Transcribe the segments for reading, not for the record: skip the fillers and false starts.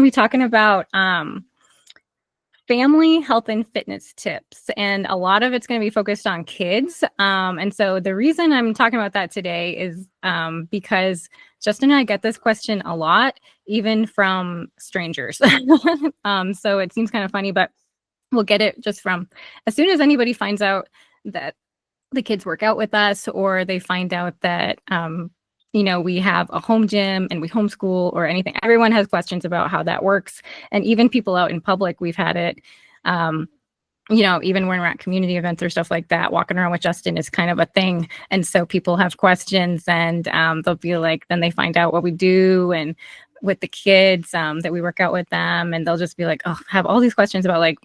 to be talking about family health and fitness tips, and a lot of it's going to be focused on kids. And so the reason I'm talking about that today is because Justin and I get this question a lot, even from strangers. So it seems kind of funny, but we'll get it just from as soon as anybody finds out that the kids work out with us, or they find out that we have a home gym and we homeschool or anything. Everyone has questions about how that works. And even people out in public, we've had it, even when we're at community events or stuff like that, walking around with Justin is kind of a thing. And so people have questions, and they'll be like, then they find out what we do and with the kids, that we work out with them. And they'll just be like, oh, have all these questions about like,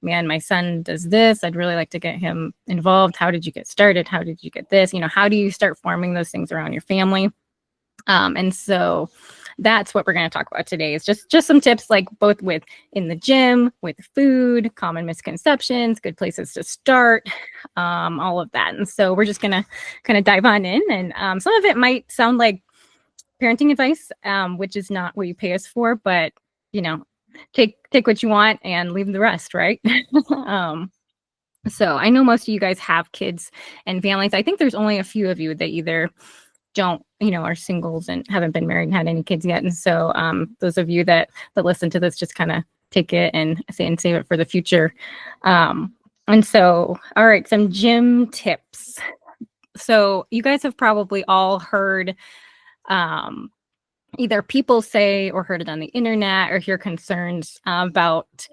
man, my son does this. I'd really like to get him involved. How did you get started? How did you get this? How do you start forming those things around your family? And so that's what we're going to talk about today, is just some tips, like both with in the gym, with food, common misconceptions, good places to start, all of that. And so we're just going to kind of dive on in. And some of it might sound like parenting advice, which is not what you pay us for, but, take what you want and leave the rest, right? So I know most of you guys have kids and families. I think there's only a few of you that either don't, are singles and haven't been married and had any kids yet. And so those of you that listen to this, just kind of take it and save it for the future. And so, all right, some gym tips. So you guys have probably all heard either people say or heard it on the internet or hear concerns about,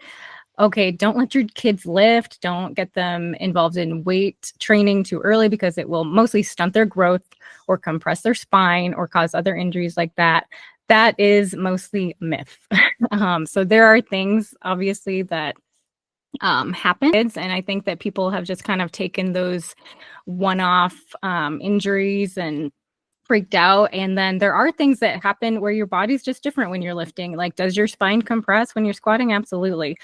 okay, don't let your kids lift. Don't get them involved in weight training too early because it will mostly stunt their growth or compress their spine or cause other injuries like that. That is mostly myth. So there are things, obviously, that happen. And I think that people have just kind of taken those one-off injuries and freaked out. And then there are things that happen where your body's just different when you're lifting. Like, does your spine compress when you're squatting? Absolutely.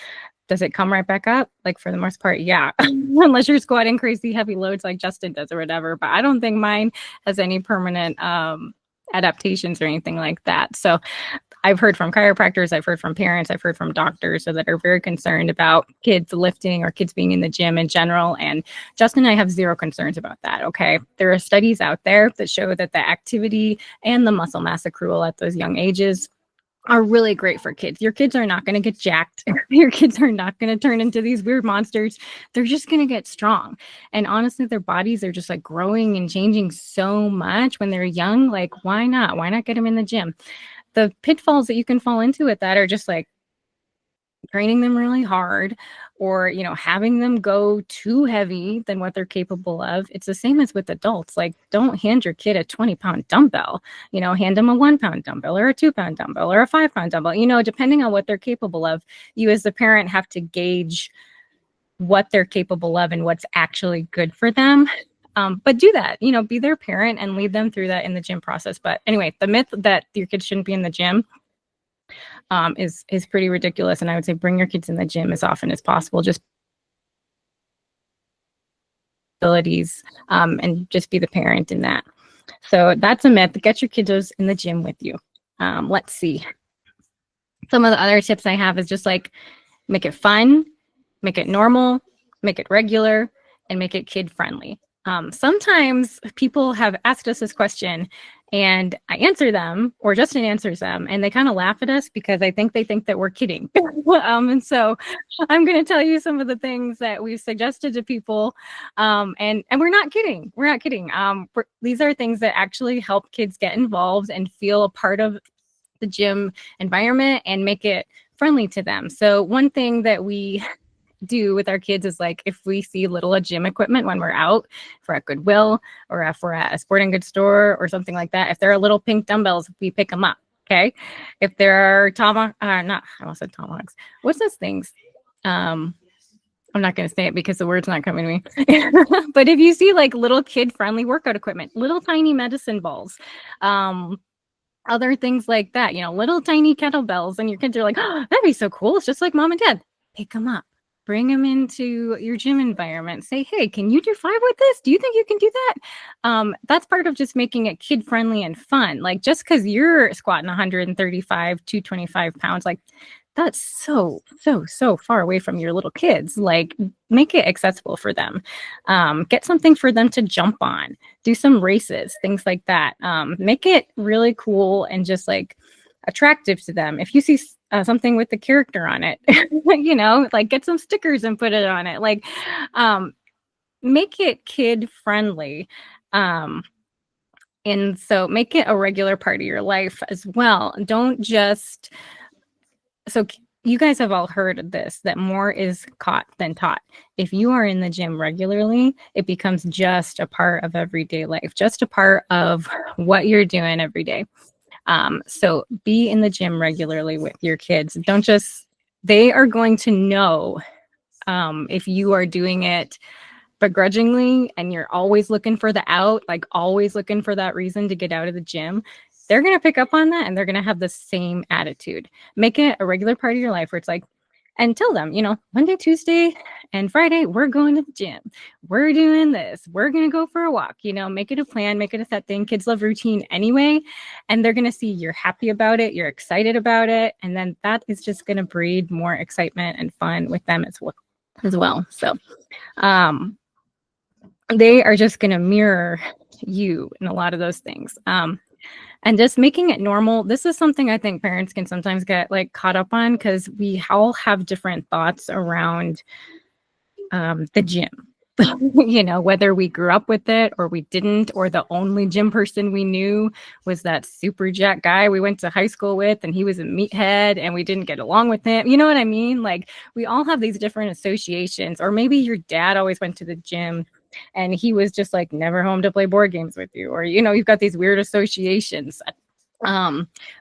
Does it come right back up? Like, for the most part, yeah. Unless you're squatting crazy heavy loads like Justin does or whatever. But I don't think mine has any permanent adaptations or anything like that. So I've heard from chiropractors, I've heard from parents, I've heard from doctors that are very concerned about kids lifting or kids being in the gym in general. And Justin and I have zero concerns about that, okay? There are studies out there that show that the activity and the muscle mass accrual at those young ages are really great for kids. Your kids are not going to get jacked. Your kids are not going to turn into these weird monsters. They're just going to get strong. And honestly, their bodies are just like growing and changing so much when they're young. Like, why not? Why not get them in the gym? The pitfalls that you can fall into with that are just like training them really hard, or, having them go too heavy than what they're capable of. It's the same as with adults. Like, don't hand your kid a 20-pound dumbbell, hand them a 1-pound dumbbell or a 2-pound dumbbell or a 5-pound dumbbell, depending on what they're capable of. You as the parent have to gauge what they're capable of and what's actually good for them. But do that, be their parent and lead them through that in the gym process. But anyway, the myth that your kids shouldn't be in the gym is pretty ridiculous. And I would say bring your kids in the gym as often as possible, just abilities, and just be the parent in that. So that's a myth. Get your kiddos in the gym with you. Let's see. Some of the other tips I have is just like, make it fun, make it normal, make it regular, and make it kid friendly. Sometimes people have asked us this question and I answer them, or Justin answers them, and they kind of laugh at us because I think they think that we're kidding. And so I'm going to tell you some of the things that we've suggested to people. And we're not kidding. We're not kidding. These are things that actually help kids get involved and feel a part of the gym environment and make it friendly to them. So one thing that we do with our kids is, like, if we see little gym equipment when we're out, if we're at Goodwill or if we're at a sporting goods store or something like that, if there are little pink dumbbells, we pick them up. Okay. If there are I almost said tomahawks. What's those things? I'm not going to say it because the word's not coming to me. But if you see like little kid friendly workout equipment, little tiny medicine balls, other things like that, little tiny kettlebells, and your kids are like, oh, that'd be so cool. It's just like mom and dad. Pick them up. bring them into your gym environment. Say, hey, can you do 5 with this? Do you think you can do that? That's part of just making it kid friendly and fun. Like, just because you're squatting 135, 225 pounds, like, that's so far away from your little kids. Like, make it accessible for them. Get something for them to jump on, do some races, things like that. Make it really cool and just like attractive to them. If you see something with the character on it, you know, like get some stickers and put it on it. Like, make it kid friendly. And so make it a regular part of your life as well. Don't just, so you guys have all heard this, that more is caught than taught. If you are in the gym regularly, it becomes just a part of everyday life, just a part of what you're doing every day. So be in the gym regularly with your kids. Don't just, they are going to know if you are doing it begrudgingly and you're always looking for the out, like always looking for that reason to get out of the gym. They're going to pick up on that and they're going to have the same attitude. Make it a regular part of your life where it's like, and tell them, you know, Monday, Tuesday, and Friday, we're going to the gym. We're doing this. We're going to go for a walk. You know, make it a plan, make it a set thing. Kids love routine anyway, and they're going to see you're happy about it, you're excited about it, and then that is just going to breed more excitement and fun with them as well. So they are just going to mirror you in a lot of those things. And just making it normal. This is something I think parents can sometimes get like caught up on because we all have different thoughts around the gym. You know, whether we grew up with it or we didn't, or the only gym person we knew was that super jack guy we went to high school with and he was a meathead and we didn't get along with him. You know what I mean? Like, we all have these different associations. Or maybe your dad always went to the gym and he was just like never home to play board games with you, or, you know, you've got these weird associations.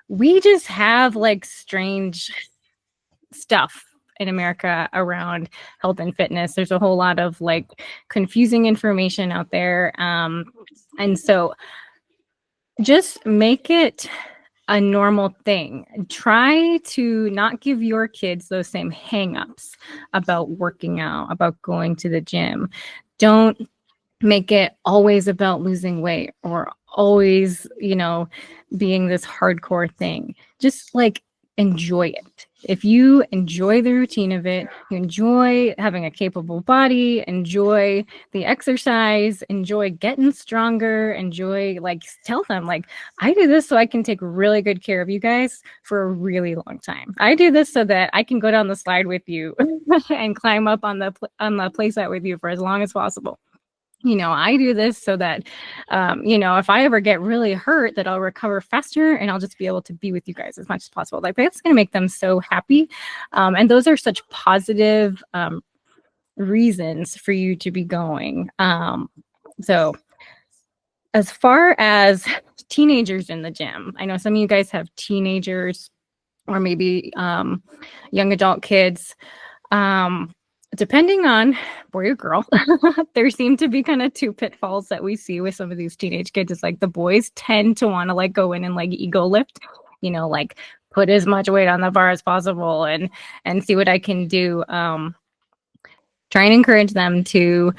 We just have like strange stuff in America around health and fitness. There's a whole lot of like confusing information out there. And so just make it a normal thing. Try to not give your kids those same hangups about working out, about going to the gym. Don't make it always about losing weight or always, you know, being this hardcore thing. Just like enjoy it. If you enjoy the routine of it, you enjoy having a capable body, enjoy the exercise, enjoy getting stronger, enjoy, like, tell them, like, I do this so I can take really good care of you guys for a really long time. I do this so that I can go down the slide with you and climb up on the play set with you for as long as possible. You know, I do this so that, you know, if I ever get really hurt, that I'll recover faster and I'll just be able to be with you guys as much as possible. Like, that's going to make them so happy. And those are such positive reasons for you to be going. So as far as teenagers in the gym, I know some of you guys have teenagers or maybe young adult kids. Depending on boy or girl, there seem to be kind of two pitfalls that we see with some of these teenage kids. It's like the boys tend to want to like go in and like ego lift, you know, like put as much weight on the bar as possible and see what I can do. Try and encourage them to,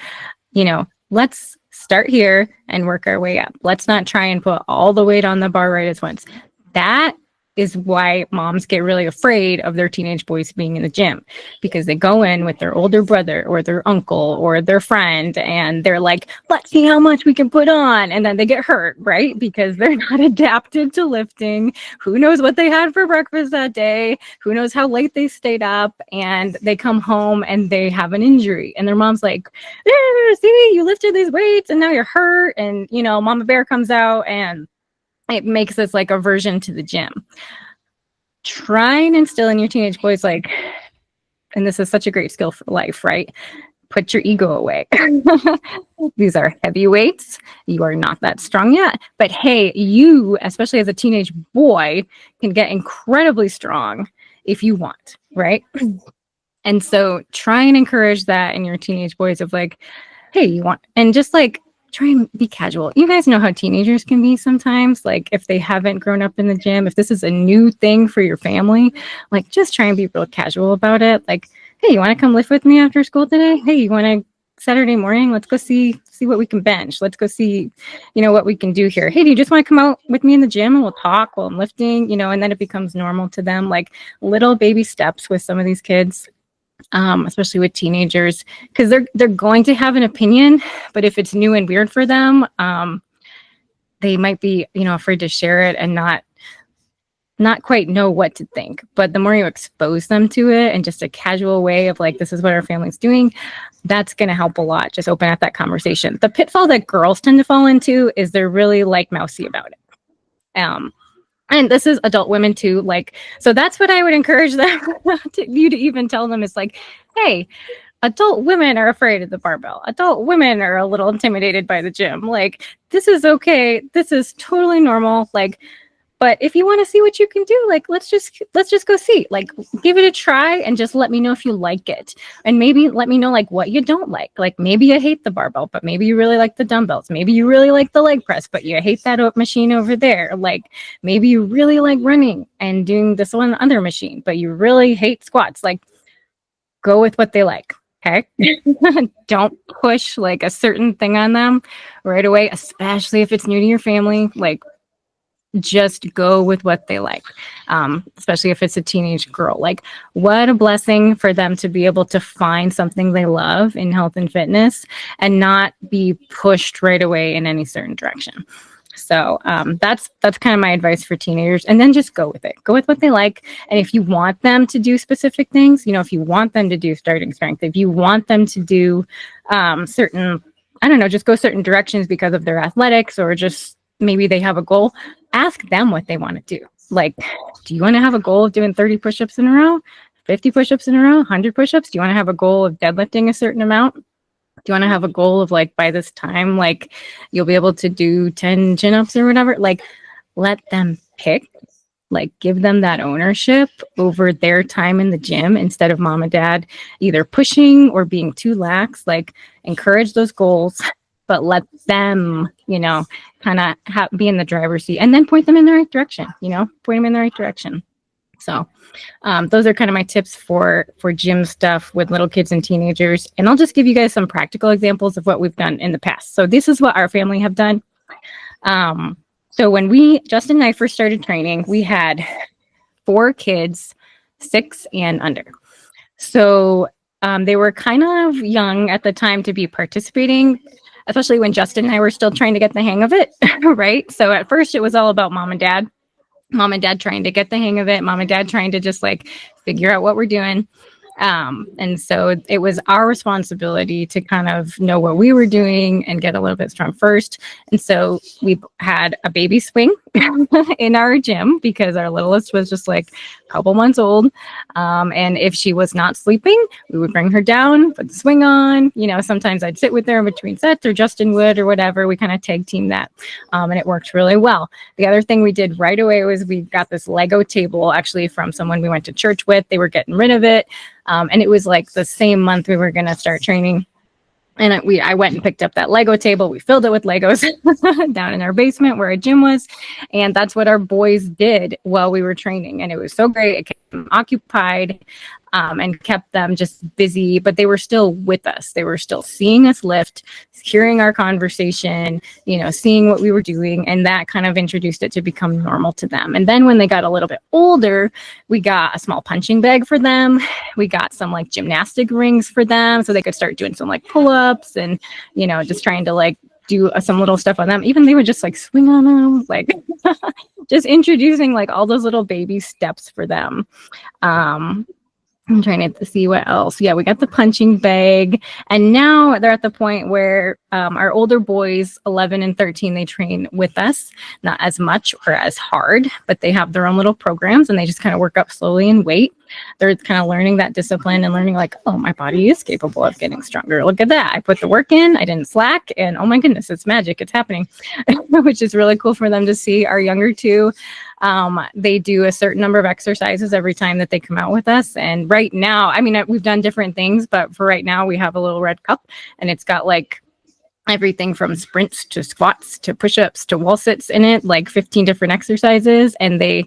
you know, let's start here and work our way up. Let's not try and put all the weight on the bar right at once. That is why moms get really afraid of their teenage boys being in the gym, because they go in with their older brother or their uncle or their friend and they're like, let's see how much we can put on. And then they get hurt, right? Because they're not adapted to lifting. Who knows what they had for breakfast that day? Who knows how late they stayed up? And they come home and they have an injury. And their mom's like, see, you lifted these weights and now you're hurt. And, you know, Mama Bear comes out and it makes this like aversion to the gym. Try and instill in your teenage boys, like, and this is such a great skill for life, right? Put your ego away. These are heavy weights. You are not that strong yet. But hey, you, especially as a teenage boy, can get incredibly strong if you want, right? And so try and encourage that in your teenage boys of like, hey, you want, and just like, try and be casual. You guys know how teenagers can be sometimes. Like, if they haven't grown up in the gym, if this is a new thing for your family, like, just try and be real casual about it. Like, hey, you want to come lift with me after school today? Hey, you want to Saturday morning? Let's go see what we can bench. Let's go see, what we can do here. Hey, do you just want to come out with me in the gym and we'll talk while I'm lifting? And then it becomes normal to them, like little baby steps with some of these kids. Especially with teenagers, because they're going to have an opinion, but if it's new and weird for them, they might be, afraid to share it and not quite know what to think. But the more you expose them to it in just a casual way of like, this is what our family's doing, that's going to help a lot. Just open up that conversation. The pitfall that girls tend to fall into is they're really like mousy about it. And this is adult women too. Like, so that's what I would encourage them you to even tell them is like, hey, adult women are afraid of the barbell. Adult women are a little intimidated by the gym. Like, this is okay. This is totally normal. Like, but if you want to see what you can do, like, let's just go see, like, give it a try and just let me know if you like it. And maybe let me know like what you don't like. Like maybe you hate the barbell, but maybe you really like the dumbbells. Maybe you really like the leg press, but you hate that machine over there. Like maybe you really like running and doing this one other machine, but you really hate squats. Like go with what they like. Okay. Don't push like a certain thing on them right away, especially if it's new to your family. Like, just go with what they like, especially if it's a teenage girl. Like, what a blessing for them to be able to find something they love in health and fitness and not be pushed right away in any certain direction. So that's kind of my advice for teenagers. And then just go with it. Go with what they like. And if you want them to do specific things, if you want them to do starting strength, if you want them to do certain, I don't know, just go certain directions because of their athletics or just maybe they have a goal, ask them what they want to do. Like, do you want to have a goal of doing 30 push-ups in a row, 50 push-ups in a row, 100 push-ups? Do you want to have a goal of deadlifting a certain amount? Do you want to have a goal of like, by this time, like you'll be able to do 10 chin-ups or whatever? Like, let them pick, like give them that ownership over their time in the gym instead of mom and dad either pushing or being too lax. Like encourage those goals, but let them, kind of be in the driver's seat and then point them in the right direction, point them in the right direction. So those are kind of my tips for gym stuff with little kids and teenagers. And I'll just give you guys some practical examples of what we've done in the past. So this is what our family have done. So when Justin and I first started training, we had 4 kids, 6 and under. So they were kind of young at the time to be participating, especially when Justin and I were still trying to get the hang of it, right? So at first it was all about mom and dad trying to get the hang of it, mom and dad trying to just like figure out what we're doing. And so it was our responsibility to kind of know what we were doing and get a little bit strong first. And so we had a baby swing in our gym because our littlest was just like a couple months old. And if she was not sleeping, we would bring her down, put the swing on. Sometimes I'd sit with her in between sets or Justin would or whatever. We kind of tag team that. And it worked really well. The other thing we did right away was we got this Lego table actually from someone we went to church with. They were getting rid of it. And it was like the same month we were going to start training. And I went and picked up that Lego table. We filled it with Legos down in our basement where our gym was. And that's what our boys did while we were training. And it was so great. It kept them occupied and kept them just busy, but they were still with us. They were still seeing us lift, hearing our conversation, seeing what we were doing. And that kind of introduced it to become normal to them. And then when they got a little bit older, we got a small punching bag for them. We got some like gymnastic rings for them so they could start doing some like pull-ups and, just trying to like do some little stuff on them. Even they would just like swing on them, like just introducing like all those little baby steps for them. I'm trying to see what else. Yeah, we got the punching bag. And now they're at the point where our older boys, 11 and 13, they train with us, not as much or as hard, but they have their own little programs and they just kind of work up slowly in weight. They're kind of learning that discipline and learning like, oh, my body is capable of getting stronger. Look at that. I put the work in, I didn't slack, and oh my goodness, it's magic. It's happening, which is really cool for them to see. Our younger two, they do a certain number of exercises every time that they come out with us. And right now, we've done different things, but for right now, we have a little red cup and it's got like everything from sprints to squats to push-ups to wall sits in it, like 15 different exercises. And they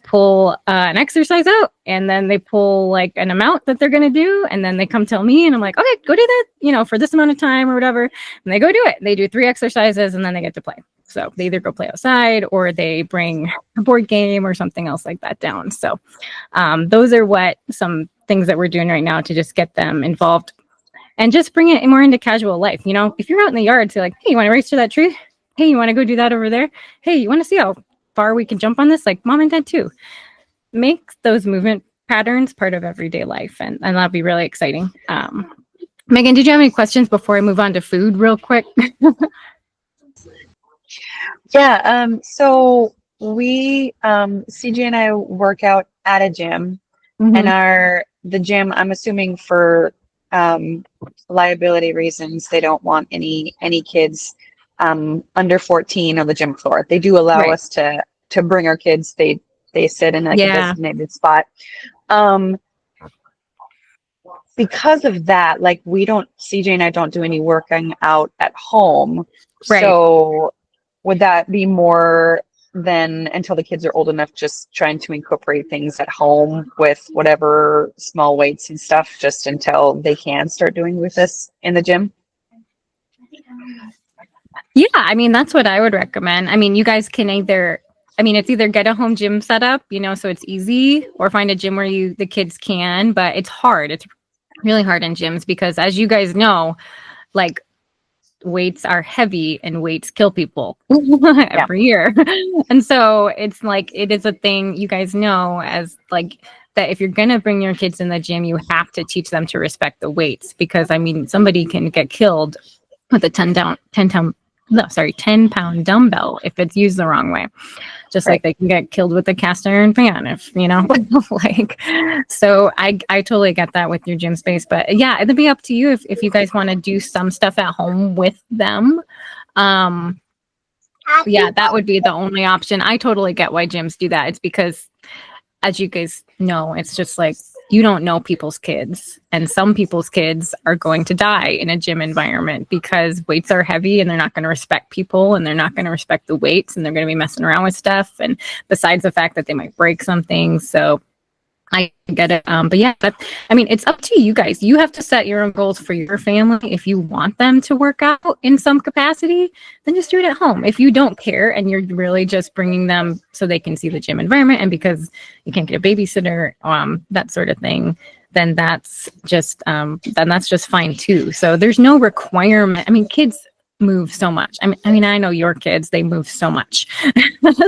pull an exercise out, and then they pull like an amount that they're going to do. And then they come tell me, and I'm like, okay, go do that, for this amount of time or whatever. And they go do it. They do 3 exercises, and then they get to play. So they either go play outside or they bring a board game or something else like that down. So those are some things that we're doing right now to just get them involved and just bring it more into casual life. If you're out in the yard, say like, hey, you want to race to that tree? Hey, you want to go do that over there? Hey, you want to see how far we can jump on this? Like mom and dad too. Make those movement patterns part of everyday life. And that'll be really exciting. Megan, did you have any questions before I move on to food real quick? Yeah. So we, CJ and I work out at a gym, and the gym, I'm assuming for liability reasons, they don't want any kids under 14 on the gym floor. They do allow us to bring our kids. They sit in like a designated spot. Because of that, like CJ and I don't do any working out at home. Right. So would that be more than until the kids are old enough, just trying to incorporate things at home with whatever small weights and stuff, just until they can start doing with this in the gym? Yeah, I mean, that's what I would recommend. I mean, you guys can it's either get a home gym set up, so it's easy, or find a gym where the kids can, but it's hard. It's really hard in gyms because, as you guys know, like weights are heavy and weights kill people every year. And so it's like, it is a thing you guys know, as like that if you're going to bring your kids in the gym, you have to teach them to respect the weights, because somebody can get killed with a 10-pound dumbbell if it's used the wrong way. Just like they can get killed with a cast iron pan, so I totally get that with your gym space. But yeah, it'll be up to you if you guys want to do some stuff at home with them. Yeah, that would be the only option. I totally get why gyms do that. It's because, as you guys know, it's just like, you don't know people's kids, and some people's kids are going to die in a gym environment because weights are heavy and they're not going to respect people, and they're not going to respect the weights, and they're going to be messing around with stuff. And besides the fact that they might break something. So I get it. But yeah, it's up to you guys. You have to set your own goals for your family. If you want them to work out in some capacity, then just do it at home. If you don't care and you're really just bringing them so they can see the gym environment, and because you can't get a babysitter, that sort of thing, then that's just fine too. So there's no requirement. Kids move so much. I know your kids, they move so much.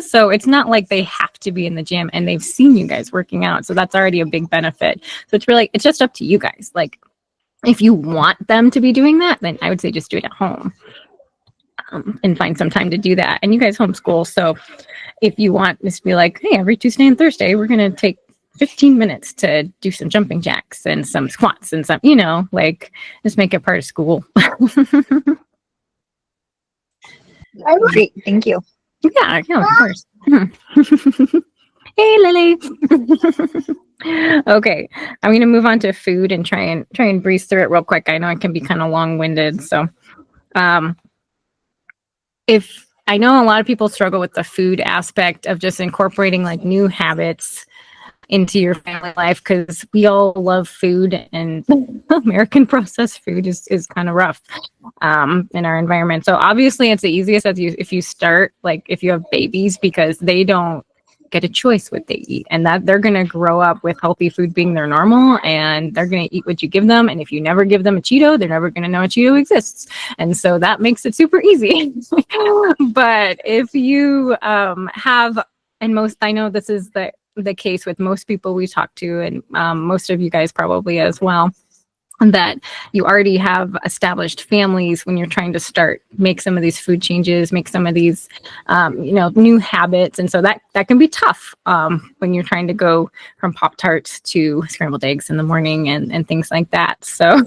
So it's not like they have to be in the gym, and they've seen you guys working out. So that's already a big benefit. So it's just up to you guys. Like, if you want them to be doing that, then I would say just do it at home, and find some time to do that. And you guys homeschool. So if you want this to be like, hey, every Tuesday and Thursday, we're going to take 15 minutes to do some jumping jacks and some squats and some, just make it part of school. Great, thank you. Yeah, of course. Hey, Lily. Okay, I'm gonna move on to food and try and breeze through it real quick. I know it can be kind of long-winded, so if I know a lot of people struggle with the food aspect of just incorporating like new habits into your family life, because we all love food, and American processed food is kind of rough in our environment. So obviously it's the easiest if you start, like if you have babies, because they don't get a choice what they eat, and that they're going to grow up with healthy food being their normal, and they're going to eat what you give them. And if you never give them a Cheeto, they're never going to know a Cheeto exists. And so that makes it super easy. But if you have, and I know this is the case with most people we talk to, and most of you guys probably as well, that you already have established families. When you're trying to make some of these food changes, make some of these new habits, and so that can be tough when you're trying to go from Pop-Tarts to scrambled eggs in the morning and things like that. So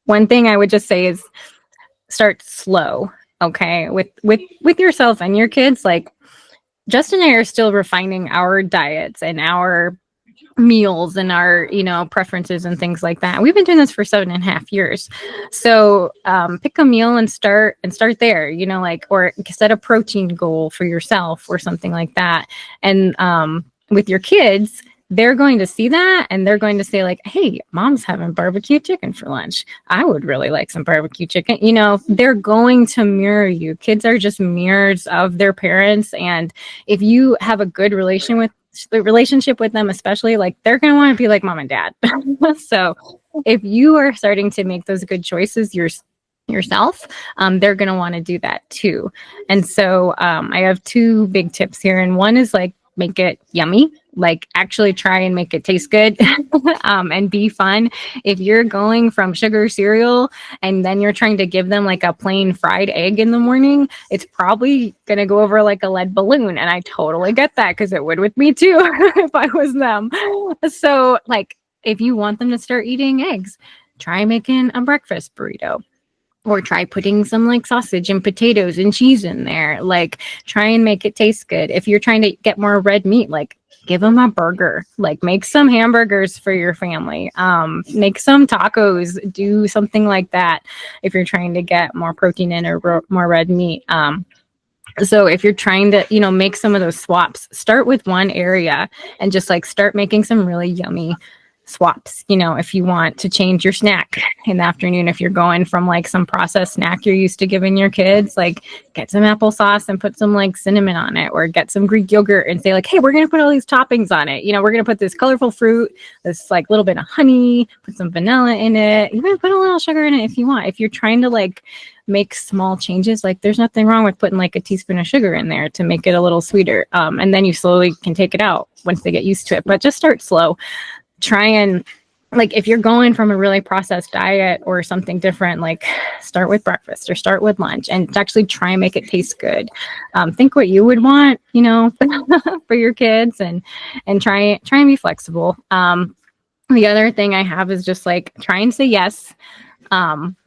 one thing I would just say is start slow, okay, with yourself and your kids. Like, Justin and I are still refining our diets and our meals and our, preferences and things like that. We've been doing this for 7.5 years. So pick a meal and start there, like, or set a protein goal for yourself or something like that. And with your kids, they're going to see that and they're going to say like, hey, mom's having barbecue chicken for lunch. I would really like some barbecue chicken. They're going to mirror you. Kids are just mirrors of their parents. And if you have a good relationship with them, especially, like, they're going to want to be like mom and dad. So if you are starting to make those good choices yourself, they're going to want to do that too. And so I have two big tips here. And one is like, make it yummy, like actually try and make it taste good and be fun. If you're going from sugar cereal and then you're trying to give them like a plain fried egg in the morning, it's probably going to go over like a lead balloon. And I totally get that because it would with me too if I was them. So like, if you want them to start eating eggs, try making a breakfast burrito. Or try putting some like sausage and potatoes and cheese in there. Like, try and make it taste good. If you're trying to get more red meat, like, give them a burger. Like, make some hamburgers for your family. Make some tacos. Do something like that if you're trying to get more protein in or more red meat. So if you're trying to, make some of those swaps, start with one area and just like start making some really yummy swaps. If you want to change your snack in the afternoon, if you're going from like some processed snack you're used to giving your kids, like get some applesauce and put some like cinnamon on it, or get some Greek yogurt and say like, hey, we're going to put all these toppings on it. We're going to put this colorful fruit, this like little bit of honey, put some vanilla in it. You can put a little sugar in it if you want. If you're trying to like make small changes, like there's nothing wrong with putting like a teaspoon of sugar in there to make it a little sweeter. And then you slowly can take it out once they get used to it, but just start slow. Try and, like, if you're going from a really processed diet or something different, like start with breakfast or start with lunch and actually try and make it taste good. Think what you would want, for your kids, and try and be flexible. The other thing I have is just like, try and say yes.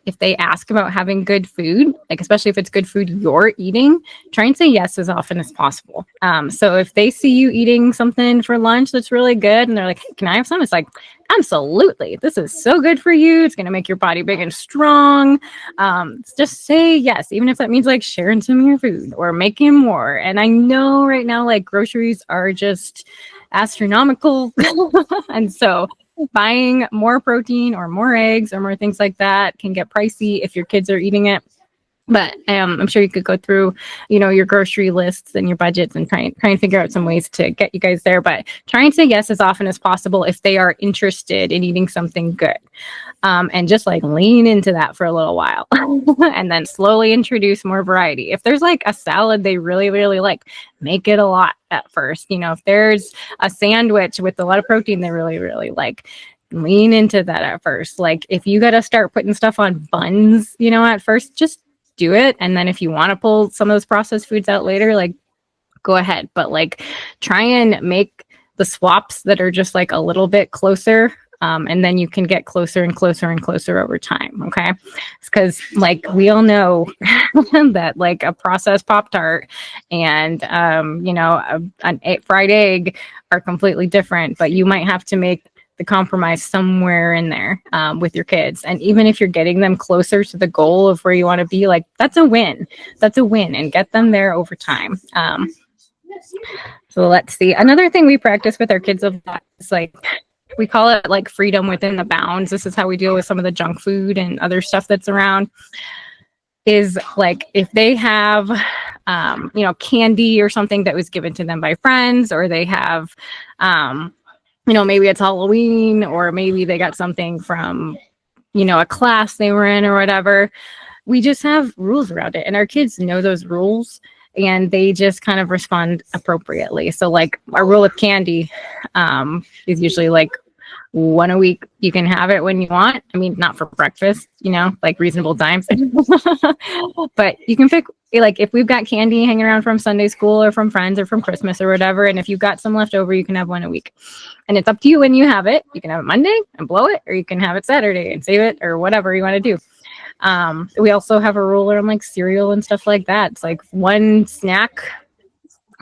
If they ask about having good food, like especially if it's good food you're eating, try and say yes as often as possible. So if they see you eating something for lunch that's really good and they're like, hey, can I have some? It's like, absolutely. This is so good for you. It's going to make your body big and strong. Just say yes, even if that means like sharing some of your food or making more. And I know right now, like groceries are just astronomical. And so buying more protein or more eggs or more things like that can get pricey if your kids are eating it. But I'm sure you could go through, your grocery lists and your budgets and try and figure out some ways to get you guys there. But try and say yes as often as possible if they are interested in eating something good. And just like lean into that for a little while and then slowly introduce more variety. If there's like a salad they really, really like, make it a lot at first. If there's a sandwich with a lot of protein they really, really like, lean into that at first. Like if you got to start putting stuff on buns, at first, just do it. And then if you want to pull some of those processed foods out later, like go ahead. But like try and make the swaps that are just like a little bit closer. And then you can get closer and closer and closer over time. Okay. Because like we all know that like a processed Pop-Tart and, a fried egg are completely different, but you might have to make the compromise somewhere in there with your kids. And even if you're getting them closer to the goal of where you want to be, like that's a win. That's a win, and get them there over time. So let's see. Another thing we practice with our kids a lot is like, we call it like freedom within the bounds. This is how we deal with some of the junk food and other stuff that's around. Is like if they have, candy or something that was given to them by friends, or they have, maybe it's Halloween, or maybe they got something from, a class they were in or whatever. We just have rules around it, and our kids know those rules, and they just kind of respond appropriately. So like our rule with candy is usually like one a week. You can have it when you want. I mean, not for breakfast, like reasonable times, but you can pick, like if we've got candy hanging around from Sunday school or from friends or from Christmas or whatever, and if you've got some left over, you can have one a week. And it's up to you when you have it. You can have it Monday and blow it, or you can have it Saturday and save it, or whatever you want to do. We also have a rule around like cereal and stuff like that. It's like one snack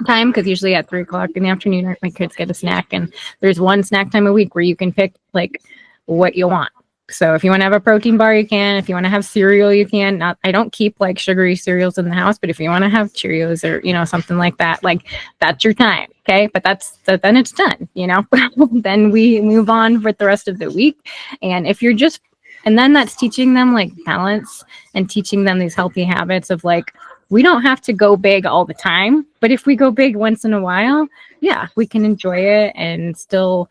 time, because usually at 3 o'clock in the afternoon my kids get a snack, and there's one snack time a week where you can pick like what you want. So if you want to have a protein bar, you can. If you want to have cereal, you can. Not, I don't keep like sugary cereals in the house, but if you want to have Cheerios or, you know, something like that, like that's your time. Okay. But then it's done, you know, then we move on with the rest of the week. And if you're just, and then that's teaching them like balance and teaching them these healthy habits of like, we don't have to go big all the time, but if we go big once in a while, yeah, we can enjoy it and still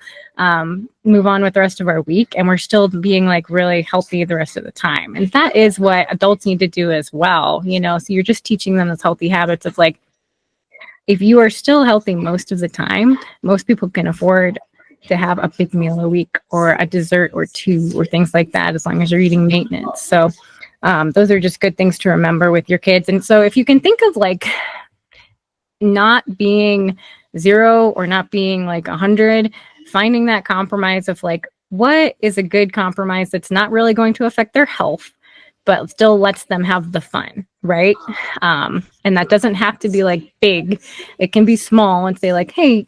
move on with the rest of our week. And we're still being like really healthy the rest of the time. And that is what adults need to do as well. You know, so you're just teaching them those healthy habits of like, if you are still healthy most of the time, most people can afford to have a big meal a week or a dessert or two or things like that, as long as you're eating maintenance. So those are just good things to remember with your kids. And so if you can think of like not being 0 or not being like 100, finding that compromise of like, what is a good compromise that's not really going to affect their health, but still lets them have the fun, right? And that doesn't have to be like big. It can be small and say like, hey,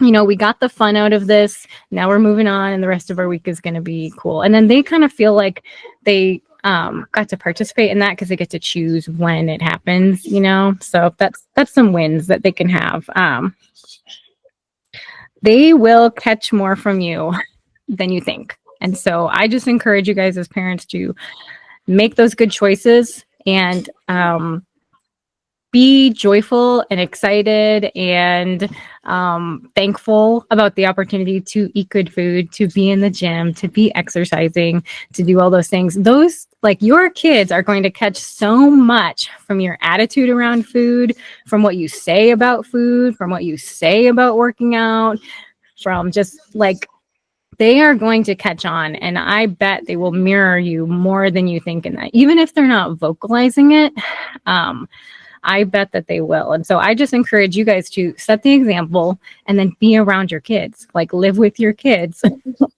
you know, we got the fun out of this. Now we're moving on and the rest of our week is going to be cool. And then they kind of feel like they got to participate in that because they get to choose when it happens, you know? So that's some wins that they can have. They will catch more from you than you think. And so I just encourage you guys as parents to make those good choices and be joyful and excited and thankful about the opportunity to eat good food, to be in the gym, to be exercising, to do all those things. Those, like, your kids are going to catch so much from your attitude around food, from what you say about food, from what you say about working out, from just like, they are going to catch on, and I bet they will mirror you more than you think in that, even if they're not vocalizing it. I bet that they will. And so I just encourage you guys to set the example and then be around your kids, like live with your kids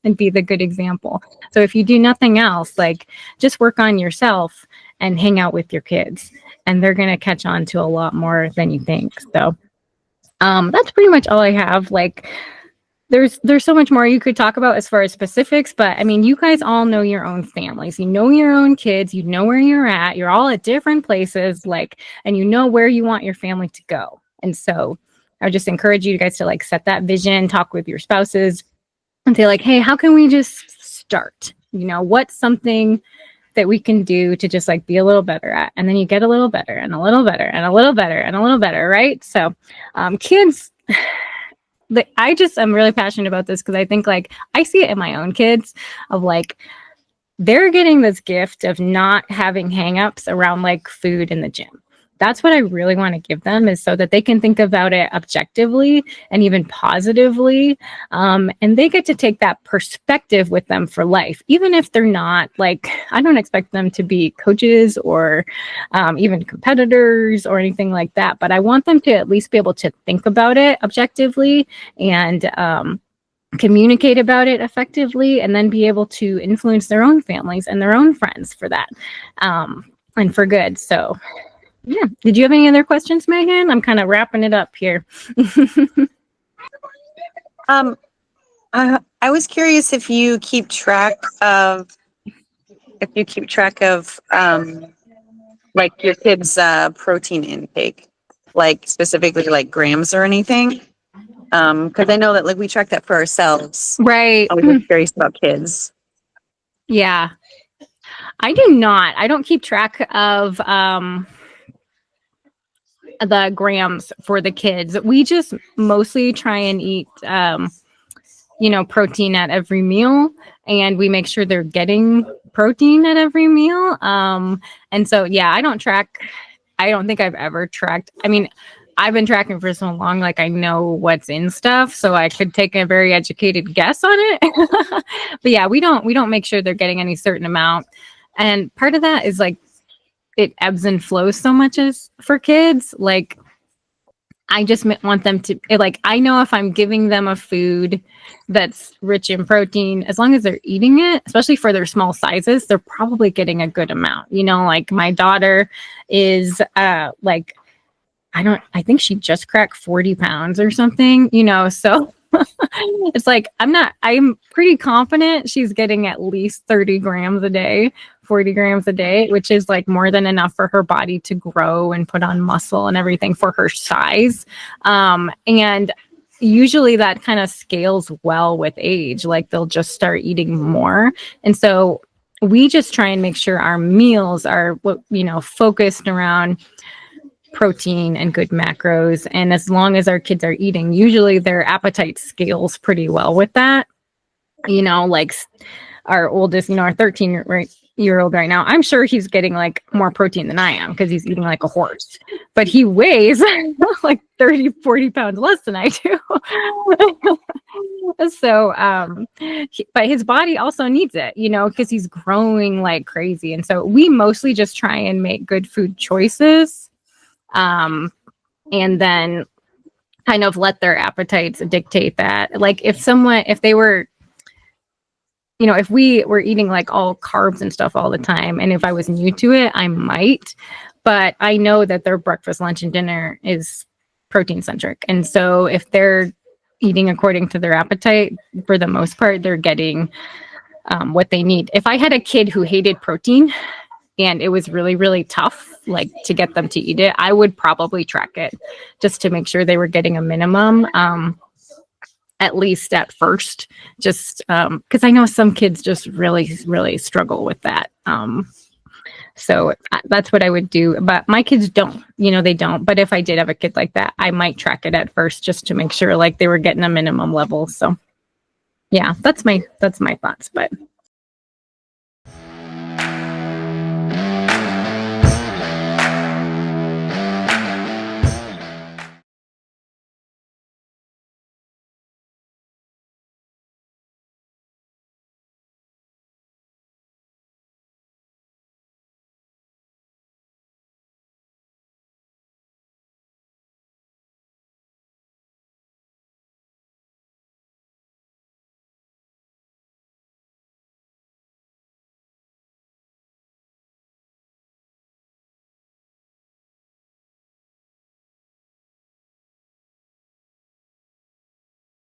and be the good example. So if you do nothing else, like just work on yourself and hang out with your kids, and they're going to catch on to a lot more than you think. So that's pretty much all I have. Like, there's so much more you could talk about as far as specifics, but I mean, you guys all know your own families, you know your own kids, you know where you're at, you're all at different places, like, and you know where you want your family to go. And so I would just encourage you guys to like set that vision, talk with your spouses and say like, hey, how can we just start? You know, what's something that we can do to just like be a little better at? And then you get a little better and a little better and a little better and a little better, right? So kids, I'm really passionate about this because I think like I see it in my own kids of like, they're getting this gift of not having hangups around like food in the gym. That's what I really want to give them, is so that they can think about it objectively and even positively. And they get to take that perspective with them for life, even if they're not like, I don't expect them to be coaches or even competitors or anything like that. But I want them to at least be able to think about it objectively and communicate about it effectively, and then be able to influence their own families and their own friends for that and for good. So yeah. Did you have any other questions, Megan? I'm kind of wrapping it up here. I was curious if you keep track of like your kids' protein intake, like specifically like grams or anything. Because I know that like we track that for ourselves. Right. I was just curious about kids. Yeah. I do not. I don't keep track of the grams for the kids. We just mostly try and eat, protein at every meal, and we make sure they're getting protein at every meal. And so, yeah, I don't track. I don't think I've ever tracked. I mean, I've been tracking for so long, like I know what's in stuff, so I could take a very educated guess on it. But yeah, we don't make sure they're getting any certain amount. And part of that is like, it ebbs and flows so much as for kids. Like, I just want them to, like, I know if I'm giving them a food that's rich in protein, as long as they're eating it, especially for their small sizes, they're probably getting a good amount. You know, like my daughter is like, I think she just cracked 40 pounds or something, so it's like, I'm pretty confident she's getting at least 30 grams a day, 40 grams a day, which is like more than enough for her body to grow and put on muscle and everything for her size. And usually that kind of scales well with age, like they'll just start eating more. And so we just try and make sure our meals are, focused around protein and good macros. And as long as our kids are eating, usually their appetite scales pretty well with that. Like our oldest, our 13-year-old right now, I'm sure he's getting like more protein than I am because he's eating like a horse, but he weighs like 30, 40 pounds less than I do. So, but his body also needs it, because he's growing like crazy. And so we mostly just try and make good food choices. And then kind of let their appetites dictate that. Like if they were, if we were eating like all carbs and stuff all the time, and if I was new to it, I might, but I know that their breakfast, lunch, and dinner is protein centric. And so if they're eating according to their appetite, for the most part, they're getting what they need. If I had a kid who hated protein and it was really, really tough, like to get them to eat it, I would probably track it just to make sure they were getting a minimum, at least at first, just because I know some kids just really, really struggle with that. So that's what I would do. But my kids don't, they don't. But if I did have a kid like that, I might track it at first just to make sure like they were getting a minimum level. So yeah, that's my thoughts. But